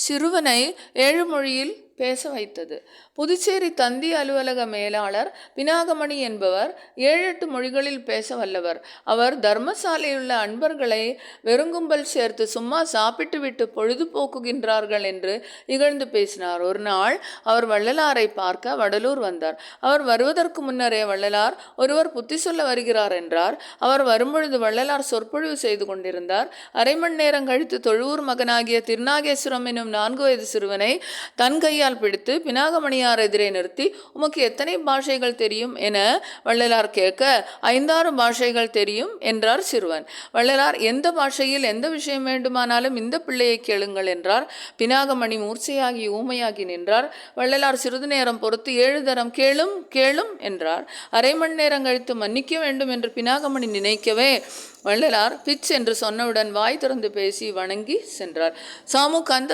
சிறுவனை 7 மொழியில் பேச வைத்தது. புதுச்சேரி தந்தி அலுவலக மேலாளர் பினாகமணி என்பவர் 7-8 மொழிகளில் பேச வல்லவர். அவர் தர்மசாலையுள்ள அன்பர்களை வெறுங்கும்பல் சேர்த்து சும்மா சாப்பிட்டு விட்டு பொழுது போக்குகின்றார்கள் என்று இகழ்ந்து பேசினார். ஒரு நாள் அவர் வள்ளலாரை பார்க்க வடலூர் வந்தார். அவர் வருவதற்கு முன்னரே வள்ளலார் ஒருவர் புத்தி சொல்ல வருகிறார் என்றார். அவர் வரும்பொழுது வள்ளலார் சொற்பொழிவு செய்து கொண்டிருந்தார். அரை மணி நேரம் கழித்து தொழுவூர் மகனாகிய திருநாகேஸ்வரம் என்னும் 4 வயது சிறுவனை தன் கையால் பிடித்து பினாகமணியார் எதிரே நிறுத்தி, உமக்கு எத்தனை பாஷைகள் தெரியும் என வள்ளலார் கேட்க, 5-6 பாஷைகள் தெரியும் என்றார் சிறுவன். வள்ளலார், எந்த பாஷையில் எந்த விஷயம் வேண்டுமானாலும் இந்த பிள்ளையை கேளுங்கள் என்றார். பினாகமணி மூர்ச்சையாகி ஊமையாகி நின்றார். வள்ளலார் சிறிது நேரம் பொறுத்து 7 தரம் கேளும் கேளும் என்றார். அரை மணி நேரம் கழித்து மன்னிக்க வேண்டும் என்று பினாகமணி நினைக்கவே வள்ளலார் பிச் என்று சொன்னவுடன் வாய் திறந்து பேசி வணங்கி சென்றார். சாமு கந்த